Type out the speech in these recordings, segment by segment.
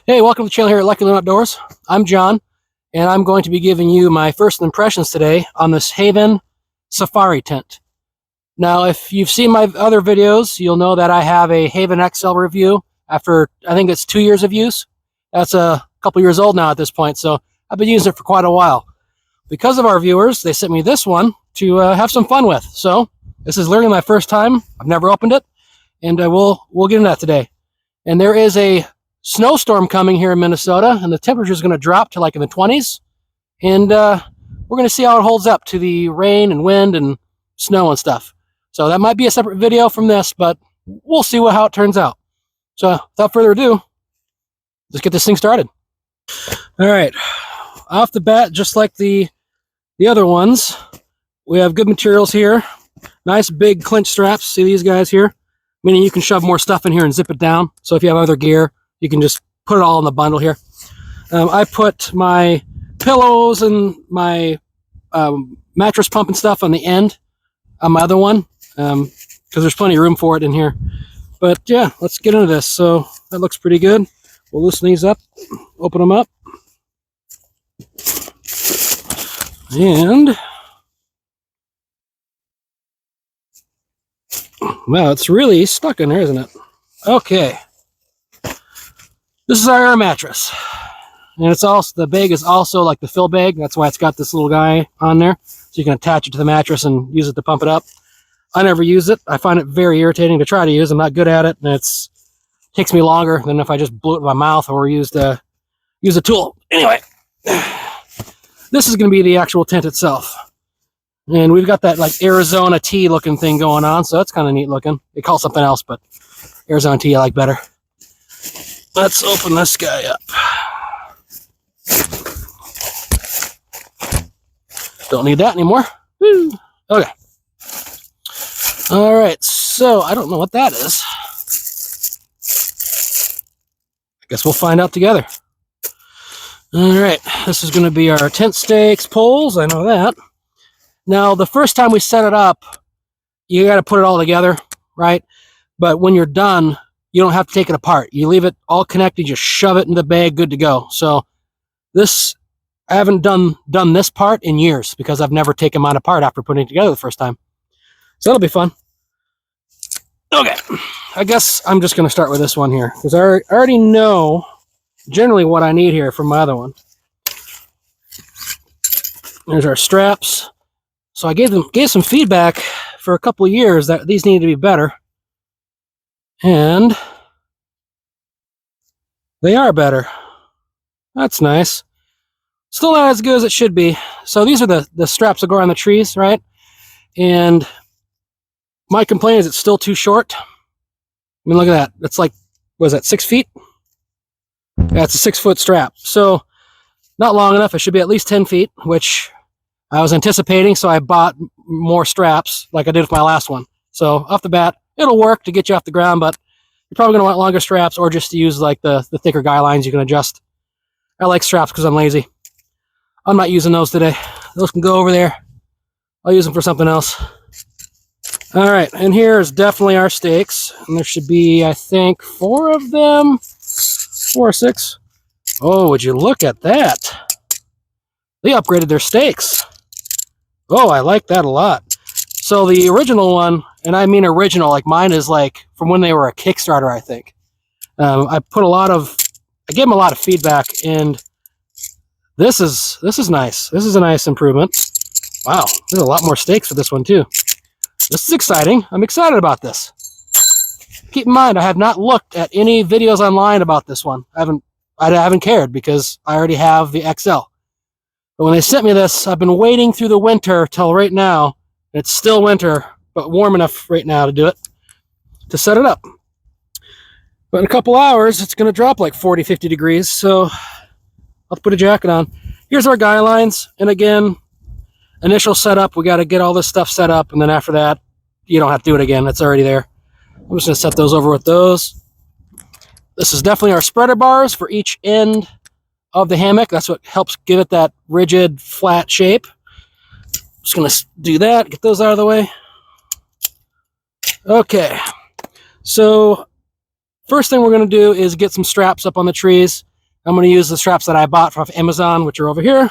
Hey, welcome to the channel here at Lucky Loon Outdoors. I'm John, and I'm going to be giving you my first impressions today on this Haven Safari tent. Now, if you've seen my other videos, you'll know that I have a Haven XL review after, I think it's 2 years of use. That's a couple years old now at this point, so I've been using it for quite a while. Because of our viewers, they sent me this one to have some fun with. So, this is literally my first time. I've never opened it, and we'll get into that today. And there is a snowstorm coming here in Minnesota, and the temperature is going to drop to like in the 20s, and we're going to see how it holds up to the rain and wind and snow and stuff. So that might be a separate video from this, but we'll see how it turns out. So without further ado, let's get this thing started. All right, off the bat, just like the other ones, we have good materials here. Nice big clinch straps. See these guys here? Meaning you can shove more stuff in here and zip it down. So if you have other gear, you can just put it all in the bundle here. I put my pillows and my mattress pump and stuff on the end on my other one because there's plenty of room for it in here. But yeah, let's get into this. So that looks pretty good. We'll loosen these up, open them up. And wow, it's really stuck in there, isn't it? Okay. This is our air mattress, and it's also, the bag is also like the fill bag. That's why it's got this little guy on there, so you can attach it to the mattress and use it to pump it up. I never use it. I find it very irritating to try to use. I'm not good at it, and it takes me longer than if I just blew it in my mouth or use a tool. Anyway, this is going to be the actual tent itself, and we've got that like Arizona tea looking thing going on, so that's kind of neat looking. They call it something else, but Arizona tea I like better. Let's open this guy up. Don't need that anymore. Woo. Okay. All right, so I don't know what that is. I guess we'll find out together. All right, this is going to be our tent stakes, poles. I know that. Now, the first time we set it up, you got to put it all together, right? But when you're done, you don't have to take it apart. You leave it all connected, just shove it in the bag, good to go. So this, I haven't done this part in years because I've never taken mine apart after putting it together the first time. So that'll be fun. Okay, I guess I'm just going to start with this one here because I already know generally what I need here from my other one. There's our straps. So I gave some feedback for a couple of years that these needed to be better. And they are better. That's nice. Still not as good as it should be. So these are the straps that go around the trees, right? And my complaint is it's still too short. I mean, look at that. It's like, what is that, 6 feet? Yeah, it's a 6-foot strap. So not long enough. It should be at least 10 feet, which I was anticipating. So I bought more straps like I did with my last one. So off the bat, it'll work to get you off the ground, but you're probably going to want longer straps or just to use like the thicker guy lines you can adjust. I like straps because I'm lazy. I'm not using those today. Those can go over there. I'll use them for something else. All right, and here is definitely our stakes. And there should be, I think, 4 of them. 4 or 6. Oh, would you look at that? They upgraded their stakes. Oh, I like that a lot. So the original one, and I mean original, like mine is like from when they were a Kickstarter, I think. I gave them a lot of feedback, and this is nice. This is a nice improvement. Wow, there's a lot more stakes for this one too. This is exciting. I'm excited about this. Keep in mind, I have not looked at any videos online about this one. I haven't cared because I already have the XL. But when they sent me this, I've been waiting through the winter till right now. It's still winter, but warm enough right now to do it, to set it up. But in a couple hours, it's going to drop like 40, 50 degrees, so I'll put a jacket on. Here's our guy lines, and again, initial setup, we got to get all this stuff set up, and then after that, you don't have to do it again. It's already there. I'm just going to set those over with those. This is definitely our spreader bars for each end of the hammock. That's what helps give it that rigid, flat shape. Just going to do that, get those out of the way. Okay, so first thing we're going to do is get some straps up on the trees. I'm going to use the straps that I bought from Amazon, which are over here.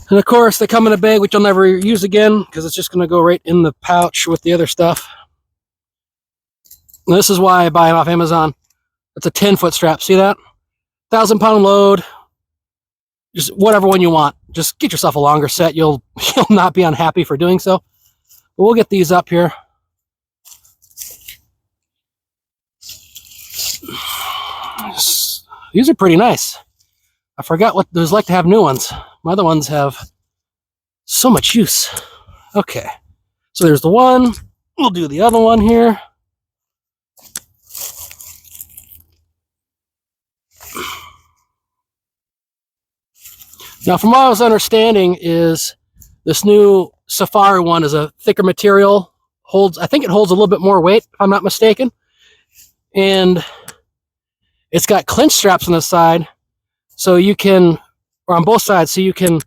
And of course, they come in a bag, which I'll never use again, because it's just going to go right in the pouch with the other stuff. And this is why I buy it off Amazon. It's a 10-foot strap. See that? 1,000-pound load. Just whatever one you want. Just get yourself a longer set. You'll not be unhappy for doing so. But we'll get these up here. These are pretty nice. I forgot what those like to have new ones. My other ones have so much use. Okay. So there's the one. We'll do the other one here. Now, from what I was understanding, is this new Safari one is a thicker material. I think it holds a little bit more weight, if I'm not mistaken. And it's got clinch straps on the side, so you can, or on both sides, so you can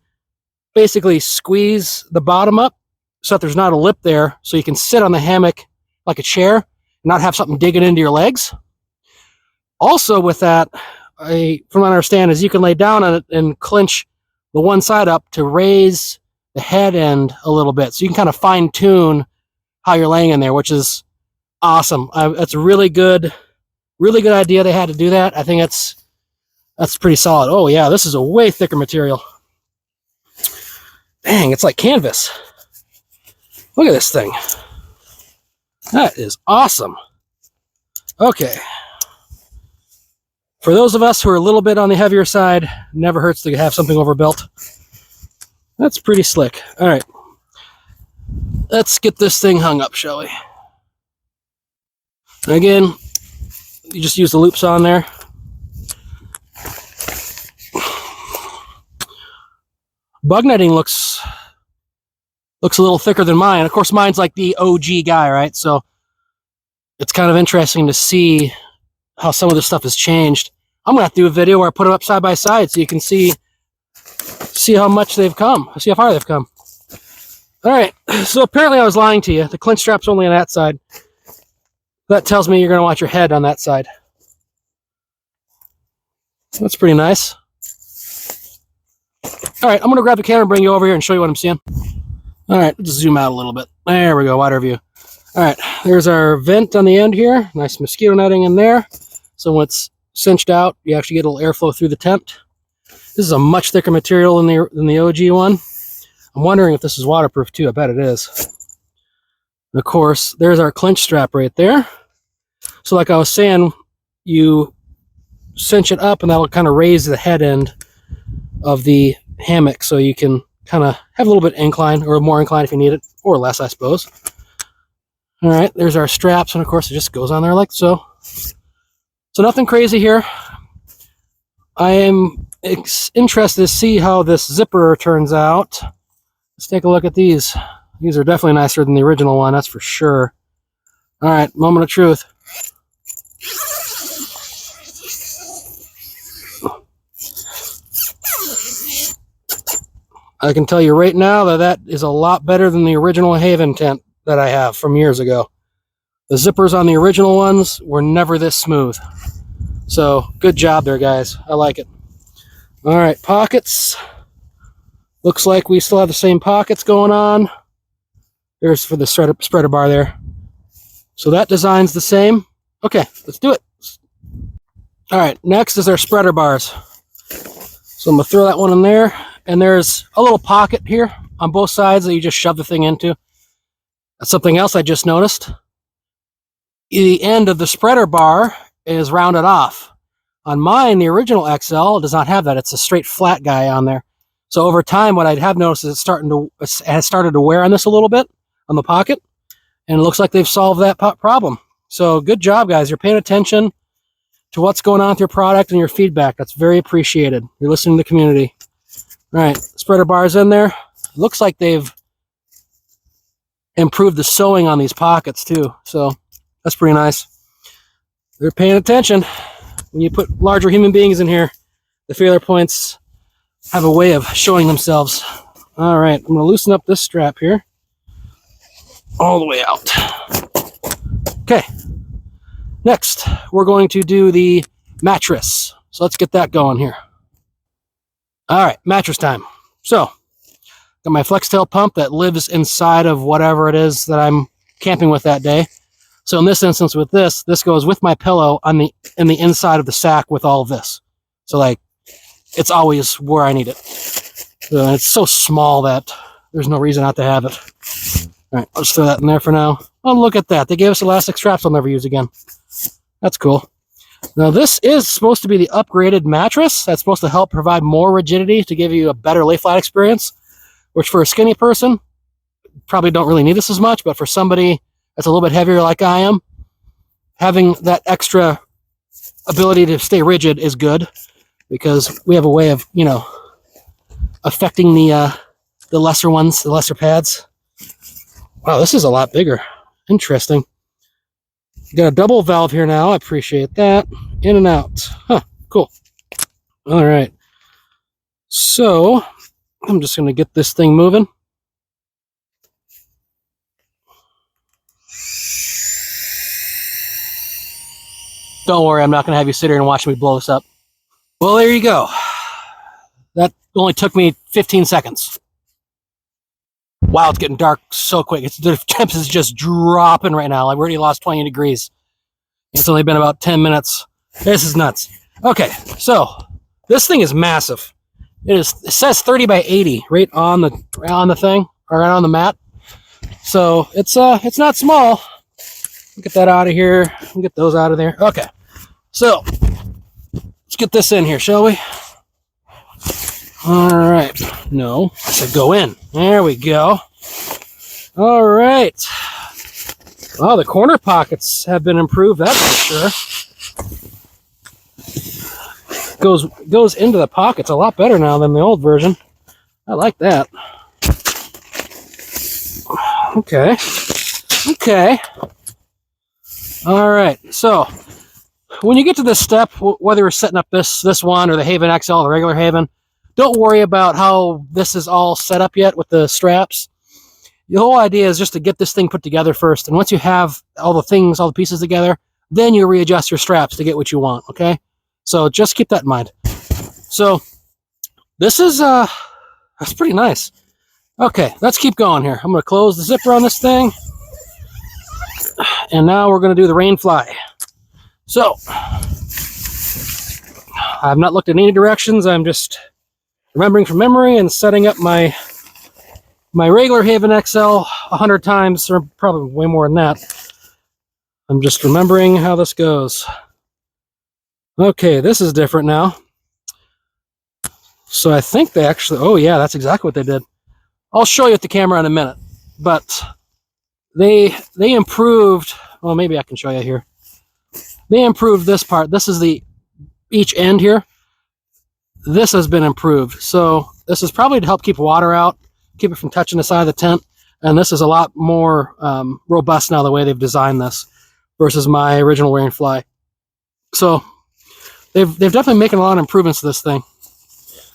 basically squeeze the bottom up so that there's not a lip there, so you can sit on the hammock like a chair and not have something digging into your legs. Also with that, from what I understand, is you can lay down on it and clinch the one side up to raise the head end a little bit, so you can kind of fine tune how you're laying in there, which is awesome. That's a really good idea they had to do that. I think that's pretty solid. Oh yeah, this is a way thicker material. Dang, it's like canvas. Look at this thing. That is awesome. Okay. For those of us who are a little bit on the heavier side, never hurts to have something overbuilt. That's pretty slick. All right. Let's get this thing hung up, shall we? Again, you just use the loops on there. Bug netting looks a little thicker than mine. Of course, mine's like the OG guy, right? So it's kind of interesting to see how some of this stuff has changed. I'm gonna have to do a video where I put them up side by side so you can see how much they've come, see how far they've come. All right, so apparently I was lying to you. The clinch strap's only on that side. That tells me you're gonna want your head on that side. That's pretty nice. All right, I'm gonna grab the camera and bring you over here and show you what I'm seeing. All right, let's zoom out a little bit. There we go, wider view. All right, there's our vent on the end here. Nice mosquito netting in there. So when it's cinched out, you actually get a little airflow through the tent. This is a much thicker material than the OG one. I'm wondering if this is waterproof too. I bet it is. And of course, there's our clinch strap right there. So like I was saying, you cinch it up and that'll kind of raise the head end of the hammock so you can kind of have a little bit incline, or more incline if you need it, or less, I suppose. All right, there's our straps, and of course it just goes on there like so. So nothing crazy here. I am interested to see how this zipper turns out. Let's take a look at these. These are definitely nicer than the original one, that's for sure. All right, moment of truth. I can tell you right now that is a lot better than the original Haven tent that I have from years ago. The zippers on the original ones were never this smooth. So, good job there, guys. I like it. All right, pockets. Looks like we still have the same pockets going on. There's for the spreader bar there. So that design's the same. Okay, let's do it. All right, next is our spreader bars. So I'm gonna throw that one in there. And there's a little pocket here on both sides that you just shove the thing into. That's something else I just noticed. The end of the spreader bar is rounded off. On mine, the original XL does not have that. It's a straight flat guy on there. So over time, what I have noticed is it has started to wear on this a little bit on the pocket, and it looks like they've solved that problem. So good job, guys. You're paying attention to what's going on with your product and your feedback. That's very appreciated. You're listening to the community. All right, spreader bars in there. It looks like they've improved the sewing on these pockets too, so that's pretty nice. They're paying attention. When you put larger human beings in here, the failure points have a way of showing themselves. All right, I'm gonna loosen up this strap here all the way out. Okay, next we're going to do the mattress. So let's get that going here. All right, mattress time. So got my Flextail pump that lives inside of whatever it is that I'm camping with that day. So in this instance with this goes with my pillow in the inside of the sack with all of this. So like, it's always where I need it. So it's so small that there's no reason not to have it. All right, I'll just throw that in there for now. Oh, look at that. They gave us elastic straps I'll never use again. That's cool. Now this is supposed to be the upgraded mattress. That's supposed to help provide more rigidity to give you a better lay flat experience, which for a skinny person, probably don't really need this as much, but for somebody that's a little bit heavier like I am, having that extra ability to stay rigid is good, because we have a way of, you know, affecting the lesser ones, the lesser pads. Wow, this is a lot bigger. Interesting. Got a double valve here now. I appreciate that. In and out. Huh, cool. All right. So I'm just going to get this thing moving. Don't worry, I'm not going to have you sit here and watch me blow this up. Well, there you go. That only took me 15 seconds. Wow, it's getting dark so quick. The temps is just dropping right now. I've already lost 20 degrees. It's only been about 10 minutes. This is nuts. Okay, so this thing is massive. It says 30 by 80 right on the thing, or right on the mat. So it's not small. Get that out of here. Get those out of there. Okay, so let's get this in here, shall we? All right. No, I said go in. There we go. All right. Well, the corner pockets have been improved, that's for sure. Goes into the pockets a lot better now than the old version. I like that. Okay. Okay. All right. So when you get to this step, whether you're setting up this one or the Haven XL, the regular Haven, don't worry about how this is all set up yet with the straps. The whole idea is just to get this thing put together first. And once you have all the pieces together, then you readjust your straps to get what you want, okay? So just keep that in mind. So this is, that's pretty nice. Okay, let's keep going here. I'm going to close the zipper on this thing. And now we're going to do the rain fly. So I've not looked at any directions. I'm just remembering from memory and setting up my regular Haven XL 100 times, or probably way more than that. I'm just remembering how this goes. Okay, this is different now. So I think they actually, oh yeah, that's exactly what they did. I'll show you at the camera in a minute, but they improved, well, maybe I can show you here. They improved this part. This is each end here. This has been improved. So this is probably to help keep water out, keep it from touching the side of the tent. And this is a lot more robust now, the way they've designed this versus my original rain fly. So they've definitely making a lot of improvements to this thing.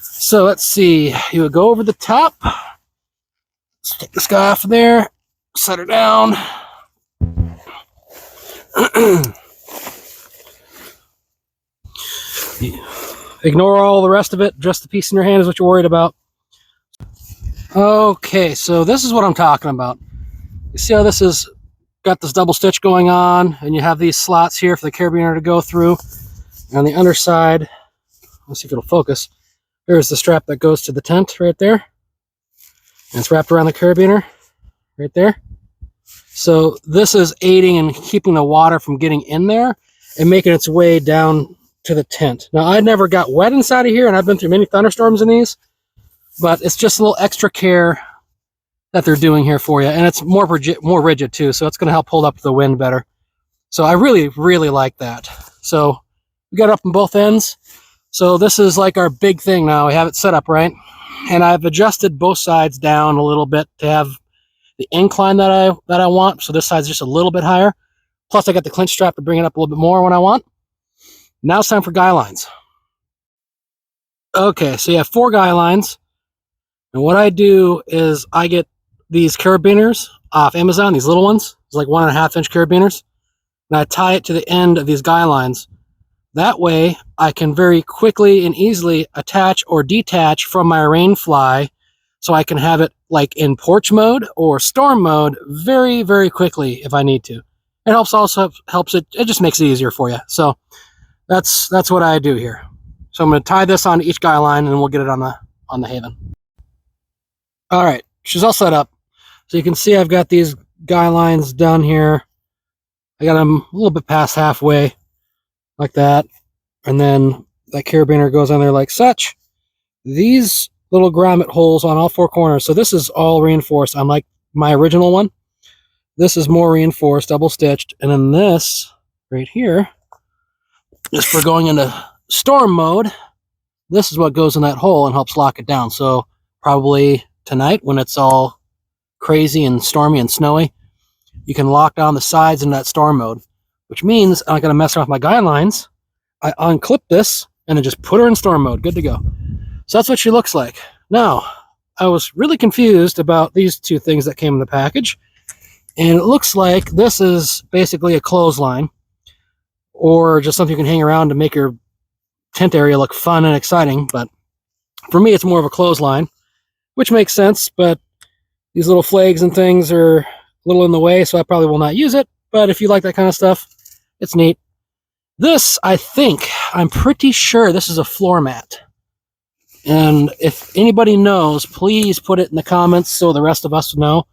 So let's see. You would go over the top. Let's take this guy off of there. Set her down. Ignore all the rest of it. Just the piece in your hand is what you're worried about. Okay, so this is what I'm talking about. You see how this is got this double stitch going on, and you have these slots here for the carabiner to go through. And on the underside, let's see if it'll focus. There's the strap that goes to the tent right there. And it's wrapped around the carabiner right there. So this is aiding in keeping the water from getting in there and making its way down to the tent. Now, I never got wet inside of here, and I've been through many thunderstorms in these, but it's just a little extra care that they're doing here for you. And it's more rigid too, so it's going to help hold up the wind better. So I really, really like that. So we got it up on both ends. So this is like our big thing now. We have it set up right. And I've adjusted both sides down a little bit to have the incline that I want. So this side's just a little bit higher. Plus I got the clinch strap to bring it up a little bit more when I want. Now it's time for guy lines. Okay, so you have 4 guy lines. And what I do is I get these carabiners off Amazon, these little ones. It's like 1.5-inch carabiners. and I tie it to the end of these guy lines. That way, I can very quickly and easily attach or detach from my rain fly, so I can have it like in porch mode or storm mode very, very quickly if I need to. It helps it just makes it easier for you. So that's what I do here. So I'm going to tie this on each guy line, and we'll get it on the Haven. All right, she's all set up. So you can see I've got these guy lines done here. I got them a little bit past halfway, like that. And then that carabiner goes on there like such. These little grommet holes on all four corners. So this is all reinforced, unlike my original one. This is more reinforced, double stitched. And then this right here is for going into storm mode. This is what goes in that hole and helps lock it down. So probably tonight when it's all crazy and stormy and snowy, you can lock down the sides in that storm mode, which means I'm not going to mess around with my guy lines. I unclip this and then just put her in storm mode. Good to go. So that's what she looks like. Now, I was really confused about these two things that came in the package. And it looks like this is basically a clothesline, or just something you can hang around to make your tent area look fun and exciting. But for me, it's more of a clothesline, which makes sense. But these little flags and things are a little in the way, so I probably will not use it. But if you like that kind of stuff, it's neat. This, I'm pretty sure this is a floor mat. And if anybody knows, please put it in the comments so the rest of us know.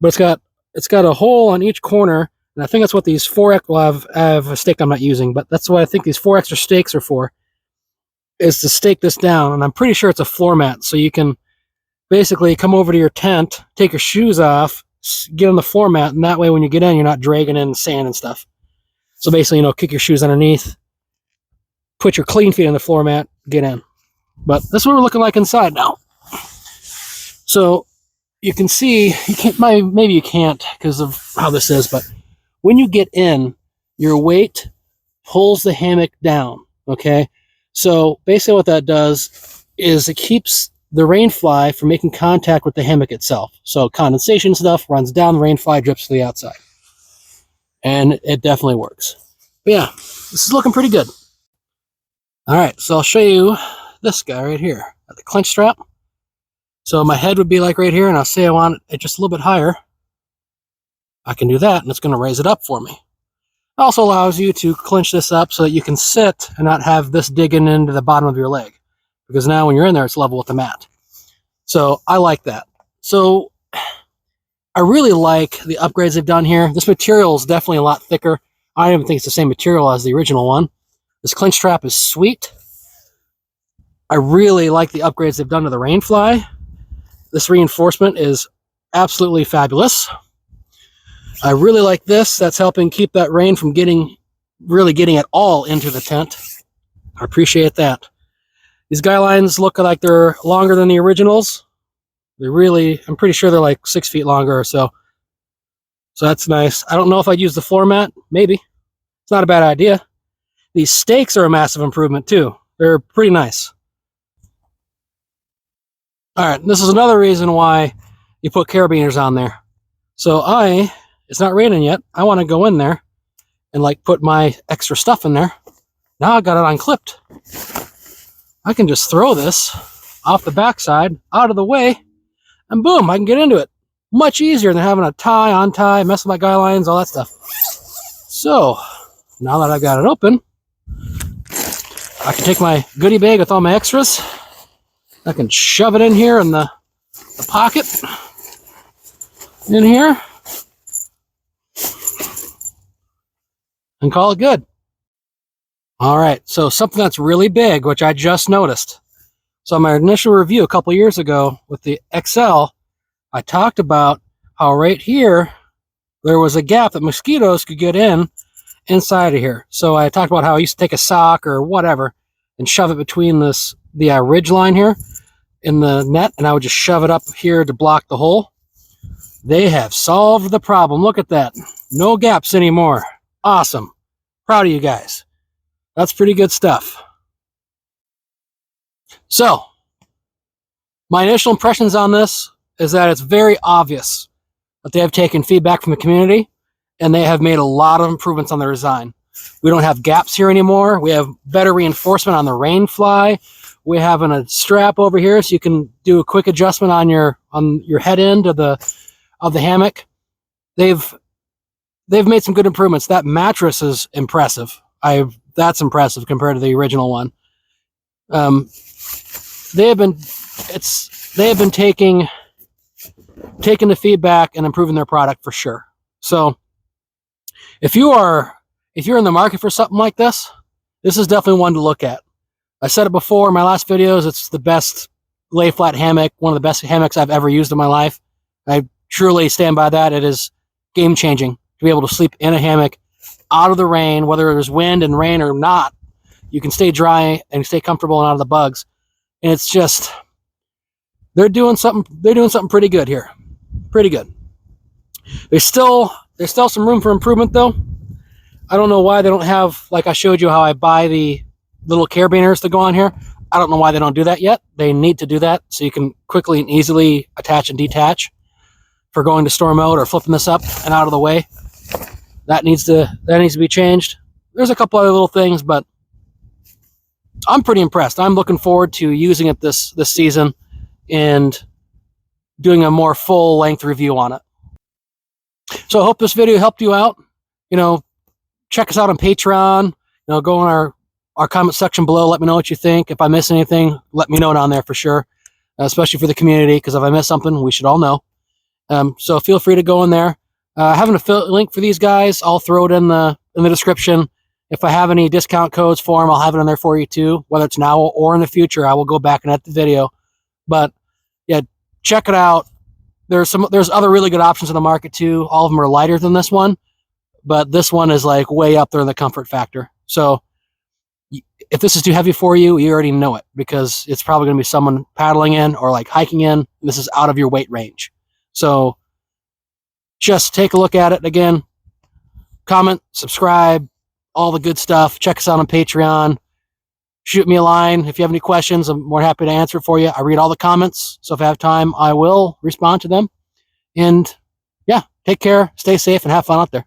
But it's got a hole on each corner, and I think that's what these I have a stake I'm not using, but that's what I think these 4 extra stakes are for, is to stake this down. And I'm pretty sure it's a floor mat, so you can basically come over to your tent, take your shoes off, get on the floor mat, and that way when you get in, you're not dragging in sand and stuff. So basically, kick your shoes underneath, put your clean feet on the floor mat, get in. But this is what we're looking like inside now. So you can see, maybe you can't because of how this is, but when you get in, your weight pulls the hammock down, okay? So basically what that does is it keeps the rain fly from making contact with the hammock itself. So condensation stuff runs down, the rain fly drips to the outside. And it definitely works. But yeah, this is looking pretty good. All right, so I'll show you this guy right here, the clinch strap. So my head would be like right here, and I'll say I want it just a little bit higher. I can do that, and it's going to raise it up for me. It also allows you to clinch this up so that you can sit and not have this digging into the bottom of your leg. Because now when you're in there, it's level with the mat. So I like that. So I really like the upgrades they've done here. This material is definitely a lot thicker. I don't even think it's the same material as the original one. This clinch strap is sweet. I really like the upgrades they've done to the rainfly. This reinforcement is absolutely fabulous. I really like this. That's helping keep that rain from really getting it all into the tent. I appreciate that. These guy lines look like they're longer than the originals. I'm pretty sure they're like 6 feet longer or so. So that's nice. I don't know if I'd use the floor mat. Maybe. It's not a bad idea. These stakes are a massive improvement too. They're pretty nice. All right, this is another reason why you put carabiners on there. So it's not raining yet. I want to go in there and put my extra stuff in there. Now I got it unclipped. I can just throw this off the backside, out of the way, and boom, I can get into it. Much easier than having a tie, untie, mess with my guy lines, all that stuff. So now that I got it open, I can take my goodie bag with all my extras. I can shove it in here in the pocket in here and call it good. All right, so something that's really big, which I just noticed. So my initial review a couple years ago with the XL, I talked about how right here there was a gap that mosquitoes could get inside of here. So I talked about how I used to take a sock or whatever and shove it between the ridge line here in the net, and I would just shove it up here to block the hole. They have solved the problem. Look at that. No gaps anymore. Awesome. Proud of you guys. That's pretty good stuff. So, my initial impressions on this is that it's very obvious that they have taken feedback from the community and they have made a lot of improvements on their design. We don't have gaps here anymore. We have better reinforcement on the rain fly. We have a strap over here so you can do a quick adjustment on your head end of the hammock. They've made some good improvements. That mattress is impressive. That's impressive compared to the original one. They have been taking the feedback and improving their product for sure. So if you're in the market for something like this is definitely one to look at. I said it before in my last videos, it's the best lay flat hammock, one of the best hammocks I've ever used in my life. I truly stand by that. It is game changing to be able to sleep in a hammock out of the rain, whether there's wind and rain or not. You can stay dry and stay comfortable and out of the bugs. And it's just, they're doing something pretty good here. Pretty good. There's still some room for improvement though. I don't know why they don't have, like I showed you how I buy the little carabiners to go on here. I don't know why they don't do that yet. They need to do that so you can quickly and easily attach and detach for going to store mode or flipping this up and out of the way. That needs to be changed. There's a couple other little things, but I'm pretty impressed. I'm looking forward to using it this season and doing a more full length review on it. So I hope this video helped you out. Check us out on Patreon. Go in our comment section below. Let me know what you think. If I miss anything, let me know down there for sure, especially for the community, because if I miss something, we should all know. So feel free to go in there. I have an affiliate link for these guys. I'll throw it in the description. If I have any discount codes for them, I'll have it in there for you too. Whether it's now or in the future, I will go back and edit the video. But yeah, check it out. There's other really good options in the market too. All of them are lighter than this one, but this one is like way up there in the comfort factor. So if this is too heavy for you, you already know it, because it's probably going to be someone paddling in or like hiking in. This is out of your weight range. So just take a look at it. Again, comment, subscribe, all the good stuff. Check us out on Patreon. Shoot me a line if you have any questions. I'm more happy to answer for you. I read all the comments, so if I have time, I will respond to them. And yeah, take care, stay safe, and have fun out there.